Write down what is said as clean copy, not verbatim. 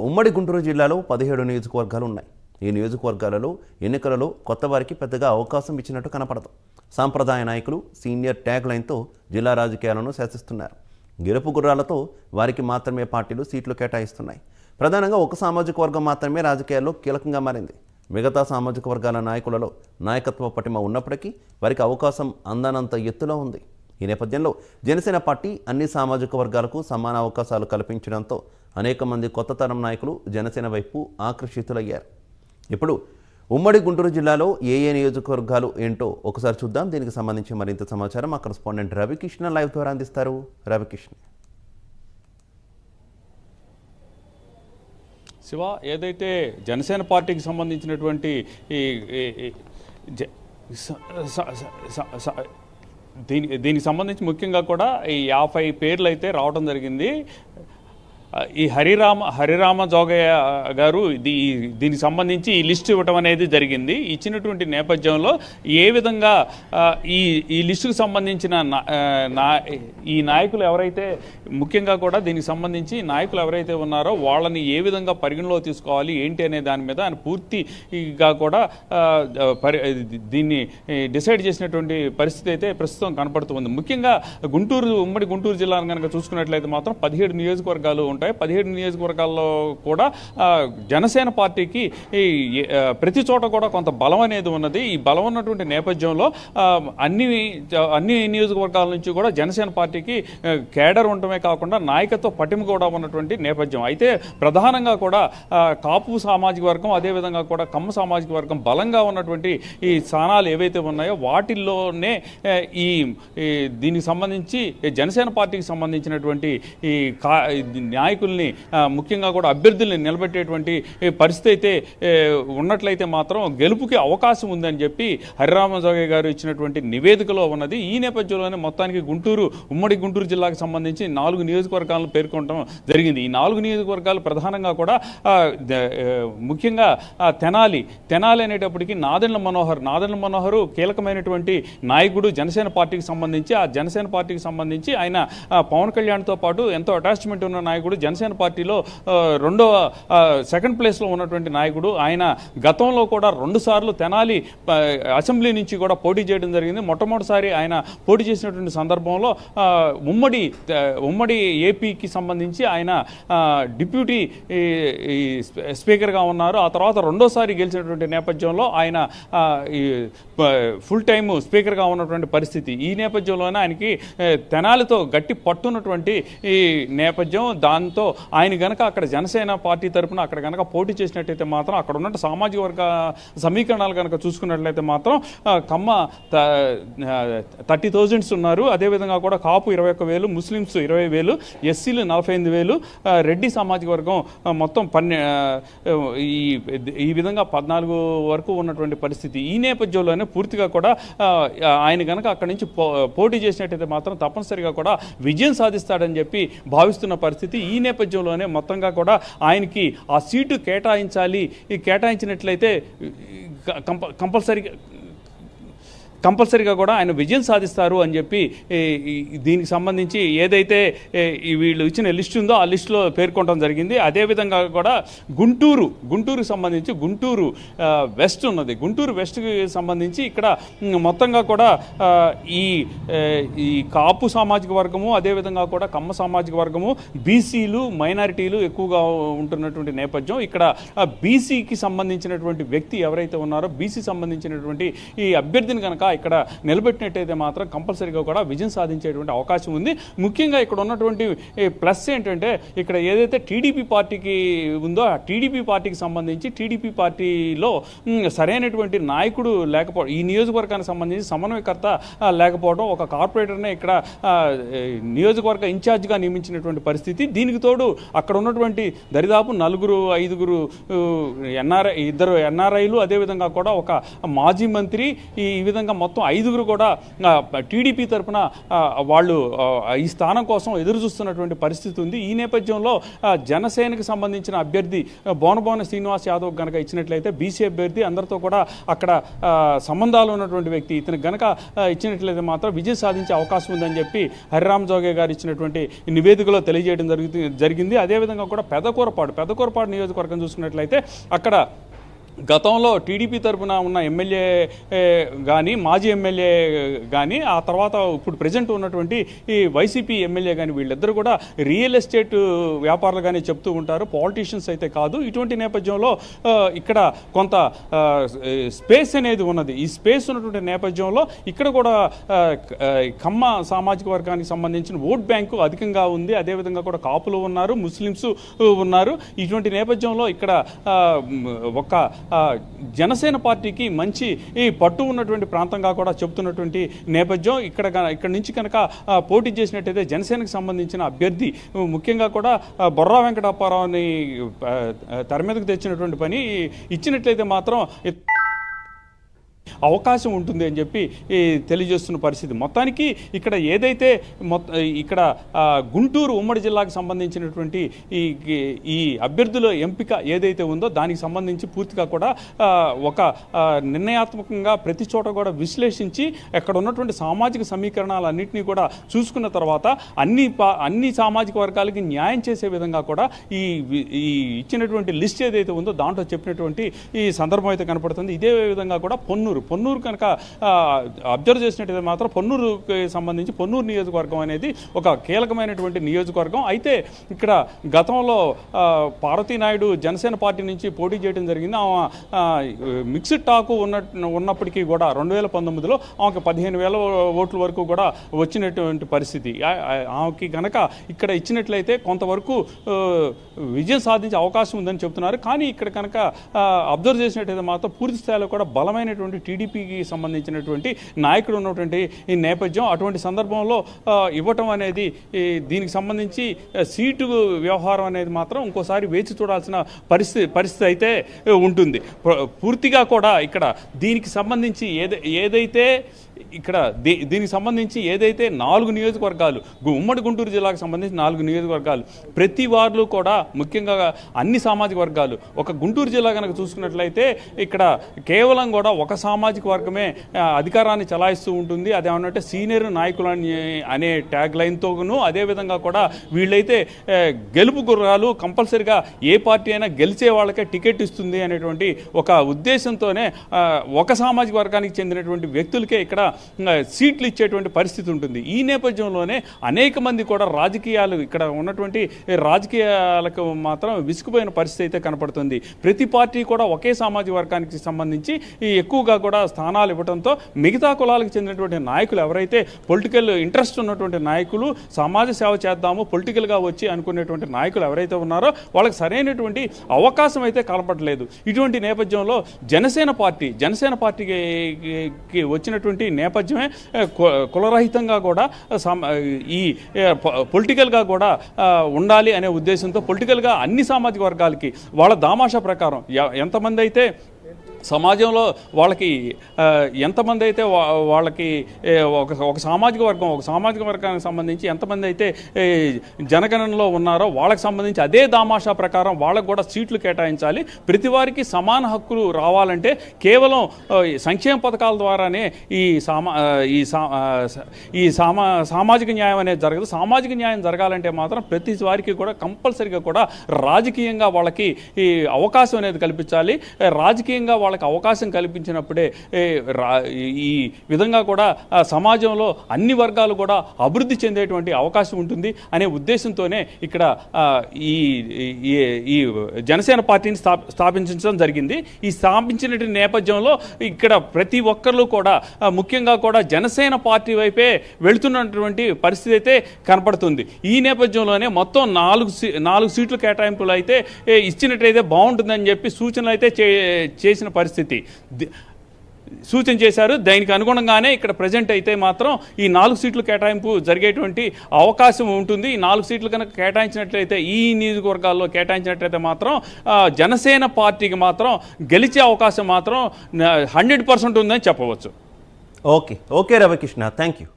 ఉమ్మడి గుంటూరు జిల్లాలో 17 నియోజకవర్గాలు ఉన్నాయి. ఈ నియోజకవర్గాలలో ఎన్నికలలో కొత్త వారికి పెద్దగా అవకాశం ఇచ్చినట్టు కనపడదు. సాంప్రదాయ నాయకులు సీనియర్ ట్యాగ్ లైన్తో జిల్లా రాజకీయాలను శాసిస్తున్నారు. గెలుపు గుర్రాలతో వారికి మాత్రమే పార్టీలు సీట్లు కేటాయిస్తున్నాయి. ప్రధానంగా ఒక సామాజిక వర్గం మాత్రమే రాజకీయాల్లో కీలకంగా మారింది. మిగతా సామాజిక వర్గాల నాయకులలో నాయకత్వ పటిమ ఉన్నప్పటికీ వారికి అవకాశం అందనంత ఎత్తులో ఉంది. ఈ నేపథ్యంలో జనసేన పార్టీ అన్ని సామాజిక వర్గాలకు సమాన అవకాశాలు కల్పించడంతో అనేక మంది కొత్త తరం నాయకులు జనసేన వైపు ఆకర్షితులయ్యారు. ఇప్పుడు ఉమ్మడి గుంటూరు జిల్లాలో ఏ నియోజకవర్గాలు ఏంటో ఒకసారి చూద్దాం. దీనికి సంబంధించి మరింత సమాచారం మా కరెస్పాండెంట్ రవికృష్ణ లైవ్ ద్వారా అందిస్తారు. రవికృష్ణ. శివ, ఏదైతే జనసేన పార్టీకి సంబంధించినటువంటి దీనికి సంబంధించి ముఖ్యంగా కూడా ఈ 50 పేర్లు అయితే రావడం జరిగింది. ఈ హరిరామ జోగయ్య గారు దీనికి సంబంధించి ఈ లిస్టు ఇవ్వటం అనేది జరిగింది. ఇచ్చినటువంటి నేపథ్యంలో ఏ విధంగా ఈ లిస్టుకు సంబంధించిన ఈ నాయకులు ఎవరైతే ముఖ్యంగా కూడా దీనికి సంబంధించి నాయకులు ఎవరైతే ఉన్నారో వాళ్ళని ఏ విధంగా పరిగణలో తీసుకోవాలి ఏంటి అనే దాని మీద ఆయన పూర్తిగా కూడా దీన్ని డిసైడ్ చేసినటువంటి పరిస్థితి అయితే ప్రస్తుతం కనపడుతుంది. ముఖ్యంగా ఉమ్మడి గుంటూరు జిల్లాను కనుక చూసుకున్నట్లయితే మాత్రం 17 నియోజకవర్గాలు ఉంటాయి. 17 నియోజకవర్గాల్లో కూడా జనసేన పార్టీకి ప్రతి చోట కూడా కొంత బలం అనేది ఉన్నది. ఈ బలం ఉన్నటువంటి నేపథ్యంలో అన్ని నియోజకవర్గాల నుంచి కూడా జనసేన పార్టీకి కేడర్ ఉండటమే కాకుండా నాయకత్వ పటిమ కూడా ఉన్నటువంటి నేపథ్యం. అయితే ప్రధానంగా కూడా కాపు సామాజిక వర్గం అదేవిధంగా కూడా కమ్మ సామాజిక వర్గం బలంగా ఉన్నటువంటి ఈ స్థానాలు ఏవైతే ఉన్నాయో వాటిల్లోనే దీనికి సంబంధించి జనసేన పార్టీకి సంబంధించినటువంటి ఈ నాయకుల్ని ముఖ్యంగా కూడా అభ్యర్థుల్ని నిలబెట్టేటువంటి పరిస్థితి అయితే ఉన్నట్లయితే మాత్రం గెలుపుకి అవకాశం ఉందని చెప్పి హరిరామ జోగయ్య గారు ఇచ్చినటువంటి నివేదికలో ఉన్నది. ఈ నేపథ్యంలోనే మొత్తానికి ఉమ్మడి గుంటూరు జిల్లాకు సంబంధించి 4 నియోజకవర్గాలను పేర్కొనడం జరిగింది. ఈ 4 నియోజకవర్గాలు ప్రధానంగా కూడా ముఖ్యంగా తెనాలి అనేటప్పటికీ నాదెండ్ల మనోహర్ కీలకమైనటువంటి నాయకుడు జనసేన పార్టీకి సంబంధించి. ఆ జనసేన పార్టీకి సంబంధించి ఆయన పవన్ కళ్యాణ్తో పాటు ఎంతో అటాచ్మెంట్ ఉన్న నాయకుడు. జనసేన పార్టీలో సెకండ్ ప్లేస్లో ఉన్నటువంటి నాయకుడు. ఆయన గతంలో కూడా 2 సార్లు తెనాలి అసెంబ్లీ నుంచి కూడా పోటీ చేయడం జరిగింది. మొట్టమొదటిసారి ఆయన పోటీ చేసినటువంటి సందర్భంలో ఉమ్మడి ఏపీకి సంబంధించి ఆయన డిప్యూటీ స్పీకర్గా ఉన్నారు. ఆ తర్వాత 2వ సారి గెలిచినటువంటి నేపథ్యంలో ఆయన ఫుల్ టైమ్ స్పీకర్గా ఉన్నటువంటి పరిస్థితి. ఈ నేపథ్యంలోనే ఆయనకి తెనాలితో గట్టి పట్టున్నటువంటి ఈ నేపథ్యం. దాంతో ఆయన గనక అక్కడ జనసేన పార్టీ తరఫున అక్కడ గనక పోటీ చేసినట్టయితే మాత్రం అక్కడ ఉన్న సామాజిక వర్గ సమీకరణాలు కనుక చూసుకున్నట్లయితే మాత్రం కమ్మ 30,000 ఉన్నారు. అదేవిధంగా కూడా కాపు 21,000, ముస్లిమ్స్ 20,000, ఎస్సీలు 48,000, రెడ్డి సామాజిక వర్గం మొత్తం ఈ విధంగా 14 వరకు ఉన్నటువంటి పరిస్థితి. ఈ నేపథ్యంలోనే పూర్తిగా కూడా ఆయన గనక అక్కడి నుంచి పోటీ చేసినట్టయితే మాత్రం తప్పనిసరిగా కూడా విజయం సాధిస్తాడని చెప్పి భావిస్తున్న పరిస్థితి. ఈ నేపథ్యంలోనే మొత్తంగా కూడా ఆయనకి ఆ సీటు కేటాయించినట్లయితే కంపల్సరీగా కూడా ఆయన విజయం సాధిస్తారు అని చెప్పి దీనికి సంబంధించి ఏదైతే వీళ్ళు ఇచ్చిన లిస్ట్ ఉందో ఆ లిస్టులో పేర్కొనడం జరిగింది. అదేవిధంగా కూడా గుంటూరుకి సంబంధించి గుంటూరు వెస్ట్ ఉన్నది. గుంటూరు వెస్ట్కి సంబంధించి ఇక్కడ మొత్తంగా కూడా ఈ కాపు సామాజిక వర్గము అదేవిధంగా కూడా కమ్మ సామాజిక వర్గము బీసీలు మైనారిటీలు ఎక్కువగా ఉంటున్నటువంటి నేపథ్యం. ఇక్కడ బీసీకి సంబంధించినటువంటి వ్యక్తి ఎవరైతే ఉన్నారో బీసీ సంబంధించినటువంటి ఈ అభ్యర్థిని కనుక ఇక్కడ నిలబెట్టినట్టయితే మాత్రం కంపల్సరీగా కూడా విజయం సాధించేటువంటి అవకాశం ఉంది. ముఖ్యంగా ఇక్కడ ఉన్నటువంటి ప్లస్ ఏంటంటే ఇక్కడ ఏదైతే టీడీపీ పార్టీకి ఉందో ఆ టీడీపీ పార్టీకి సంబంధించి టీడీపీ పార్టీలో సరైనటువంటి నాయకుడు లేకపోవడం, ఈ నియోజకవర్గానికి సంబంధించి సమన్వయకర్త లేకపోవడం, ఒక కార్పొరేటర్నే ఇక్కడ నియోజకవర్గ ఇన్ఛార్జిగా నియమించినటువంటి పరిస్థితి. దీనికి తోడు అక్కడ ఉన్నటువంటి దరిదాపు 4-5 2 ఎన్ఆర్ఐలు అదేవిధంగా కూడా ఒక మాజీ మంత్రి ఈ విధంగా మొత్తం 5గురు కూడా టీడీపీ తరఫున వాళ్ళు ఈ స్థానం కోసం ఎదురు చూస్తున్నటువంటి పరిస్థితి ఉంది. ఈ నేపథ్యంలో జనసేనకు సంబంధించిన అభ్యర్థి బోనబోన శ్రీనివాస్ యాదవ్ గనక ఇచ్చినట్లయితే బీసీ అభ్యర్థి అందరితో కూడా అక్కడ సంబంధాలు ఉన్నటువంటి వ్యక్తి ఇతను గనక ఇచ్చినట్లయితే మాత్రం విజయం సాధించే అవకాశం ఉందని చెప్పి హరిరామ జోగే గారు ఇచ్చినటువంటి నివేదికలో తెలియజేయడం జరిగింది. అదేవిధంగా కూడా పెదకూరపాడు నియోజకవర్గం చూసుకున్నట్లయితే అక్కడ గతంలో టీడీపీ తరఫున ఉన్న ఎమ్మెల్యే కానీ మాజీ ఎమ్మెల్యే కానీ ఆ తర్వాత ఇప్పుడు ప్రజెంట్ ఉన్నటువంటి ఈ వైసీపీ ఎమ్మెల్యే కానీ వీళ్ళిద్దరూ కూడా రియల్ ఎస్టేట్ వ్యాపారులు కానీ చెప్తూ ఉంటారు, పాలిటీషియన్స్ అయితే కాదు. ఇటువంటి నేపథ్యంలో ఇక్కడ కొంత స్పేస్ అనేది ఉన్నది. ఈ స్పేస్ ఉన్నటువంటి నేపథ్యంలో ఇక్కడ కూడా కమ్మ సామాజిక వర్గానికి సంబంధించిన ఓట్ బ్యాంకు అధికంగా ఉంది. అదేవిధంగా కూడా కాపులు ఉన్నారు, ముస్లిమ్స్ ఉన్నారు. ఇటువంటి నేపథ్యంలో ఇక్కడ ఒక జనసేన పార్టీకి మంచి ఈ పట్టు ఉన్నటువంటి ప్రాంతంగా కూడా చెబుతున్నటువంటి నేపథ్యం. ఇక్కడ నుంచి కనుక పోటీ చేసినట్టయితే జనసేనకు సంబంధించిన అభ్యర్థి ముఖ్యంగా కూడా బొర్రా వెంకటప్పారావుని తెర మీదకు తెచ్చినటువంటి పని ఇచ్చినట్లయితే మాత్రం అవకాశం ఉంటుంది అని చెప్పి తెలియజేస్తున్న పరిస్థితి. మొత్తానికి ఇక్కడ ఏదైతే ఇక్కడ గుంటూరు ఉమ్మడి జిల్లాకు సంబంధించినటువంటి ఈ అభ్యర్థుల ఎంపిక ఏదైతే ఉందో దానికి సంబంధించి పూర్తిగా కూడా ఒక నిర్ణయాత్మకంగా ప్రతి చోట కూడా విశ్లేషించి అక్కడ ఉన్నటువంటి సామాజిక సమీకరణాలన్నింటినీ కూడా చూసుకున్న తర్వాత అన్ని సామాజిక వర్గాలకి న్యాయం చేసే విధంగా కూడా ఈ ఇచ్చినటువంటి లిస్ట్ ఏదైతే ఉందో దాంట్లో చెప్పినటువంటి ఈ సందర్భం అయితే కనపడుతుంది. ఇదే విధంగా కూడా పొన్నూరు కనుక అబ్జర్వ్ చేసినట్టయితే మాత్రం పొన్నూరుకి సంబంధించి పొన్నూరు నియోజకవర్గం అనేది ఒక కీలకమైనటువంటి నియోజకవర్గం. అయితే ఇక్కడ గతంలో పార్వతీనాయుడు జనసేన పార్టీ నుంచి పోటీ చేయడం జరిగింది. ఆమె మిక్స్డ్ టాకు ఉన్నప్పటికీ కూడా 2019లో ఆమెకు 15,000 ఓట్ల వరకు కూడా వచ్చినటువంటి పరిస్థితి. ఆమెకి కనుక ఇక్కడ ఇచ్చినట్లయితే కొంతవరకు విజయం సాధించే అవకాశం ఉందని చెప్తున్నారు. కానీ ఇక్కడ కనుక అబ్జర్వ్ చేసినట్టయితే మాత్రం పూర్తి స్థాయిలో కూడా బలమైనటువంటి టీడీపీకి సంబంధించినటువంటి నాయకుడు ఉన్నటువంటి ఈ నేపథ్యం. అటువంటి సందర్భంలో ఇవ్వటం అనేది దీనికి సంబంధించి సీటు వ్యవహారం అనేది మాత్రం ఇంకోసారి వేచి చూడాల్సిన పరిస్థితి అయితే ఉంటుంది. పూర్తిగా కూడా ఇక్కడ దీనికి సంబంధించి ఏదైతే ఇక్కడ దీనికి సంబంధించి ఏదైతే 4 నియోజకవర్గాలు ఉమ్మడి గుంటూరు జిల్లాకు సంబంధించి 4 నియోజకవర్గాలు ప్రతి వార్డులో కూడా ముఖ్యంగా అన్ని సామాజిక వర్గాలు ఒక గుంటూరు జిల్లా కనుక చూసుకున్నట్లయితే ఇక్కడ కేవలం కూడా ఒక సామాజిక వర్గమే అధికారాన్ని చలాయిస్తూ ఉంటుంది. అదేమన్నంటే సీనియర్ నాయకులు అనే ట్యాగ్ లైన్తోనూ అదేవిధంగా కూడా వీళ్ళైతే గెలుపు గుర్రాలు కంపల్సరిగా ఏ పార్టీ అయినా గెలిచే వాళ్ళకే టికెట్ ఇస్తుంది అనేటువంటి ఒక ఉద్దేశంతోనే ఒక సామాజిక వర్గానికి చెందినటువంటి వ్యక్తులకే ఇక్కడ సీట్లు ఇచ్చేటువంటి పరిస్థితి ఉంటుంది. ఈ నేపథ్యంలోనే అనేక మంది కూడా రాజకీయాలు ఇక్కడ ఉన్నటువంటి రాజకీయాలకు మాత్రం విసిగిపోయిన పరిస్థితి అయితే కనపడుతుంది. ప్రతి పార్టీ కూడా ఒకే సామాజిక వర్గానికి సంబంధించి ఎక్కువగా కూడా స్థానాలు ఇవ్వడంతో మిగతా కులాలకు చెందినటువంటి నాయకులు ఎవరైతే పొలిటికల్ ఇంట్రెస్ట్ ఉన్నటువంటి నాయకులు సమాజ సేవ చేద్దాము పొలిటికల్గా వచ్చి అనుకునేటువంటి నాయకులు ఎవరైతే ఉన్నారో వాళ్ళకి సరైనటువంటి అవకాశం అయితే కనపడలేదు. ఇటువంటి నేపథ్యంలో జనసేన పార్టీకి వచ్చినటువంటి నేపథ్యమే కులరహితంగా కూడా ఈ పొలిటికల్గా కూడా ఉండాలి అనే ఉద్దేశంతో పొలిటికల్గా అన్ని సామాజిక వర్గాలకి వాళ్ళ దామాషా ప్రకారం ఎంతమంది అయితే సమాజంలో వాళ్ళకి ఎంతమంది అయితే వాళ్ళకి ఒక సామాజిక వర్గానికి సంబంధించి ఎంతమంది అయితే జనగణనలో ఉన్నారో వాళ్ళకి సంబంధించి అదే దామాషా ప్రకారం వాళ్ళకు కూడా సీట్లు కేటాయించాలి. ప్రతి వారికి సమాన హక్కులు రావాలంటే కేవలం సంక్షేమ పథకాల ద్వారానే ఈ సామాజిక న్యాయం అనేది జరగదు. సామాజిక న్యాయం జరగాలంటే మాత్రం ప్రతి వారికి కూడా కంపల్సరీగా కూడా రాజకీయంగా వాళ్ళకి ఈ అవకాశం అనేది కల్పించాలి. రాజకీయంగా వాళ్ళకి అవకాశం కల్పించినప్పుడే ఈ విధంగా కూడా సమాజంలో అన్ని వర్గాలు కూడా అభివృద్ధి చెందేటువంటి అవకాశం ఉంటుంది అనే ఉద్దేశంతోనే ఇక్కడ ఈ జనసేన పార్టీని స్థాపించడం జరిగింది. ఈ స్థాపించిన నేపథ్యంలో ఇక్కడ ప్రతి ఒక్కరు కూడా ముఖ్యంగా కూడా జనసేన పార్టీ వైపే వెళుతున్నటువంటి పరిస్థితి అయితే కనపడుతుంది. ఈ నేపథ్యంలోనే మొత్తం 4 సీట్లు కేటాయింపులు అయితే ఇచ్చినట్లయితే బాగుంటుందని చెప్పి సూచనలు అయితే చేసిన పరిస్థితి సూచన చేశారు. దానికి అనుగుణంగానే ఇక్కడ ప్రజెంట్ అయితే మాత్రం ఈ 4 సీట్లు కేటాయింపు జరిగేటువంటి అవకాశం ఉంటుంది. ఈ 4 సీట్లు కనుక కేటాయించినట్లయితే ఈ నియోజకవర్గాల్లో కేటాయించినట్లయితే మాత్రం జనసేన పార్టీకి మాత్రం గెలిచే అవకాశం మాత్రం 100% ఉందని చెప్పవచ్చు. Okay Ravikrishna, thank you.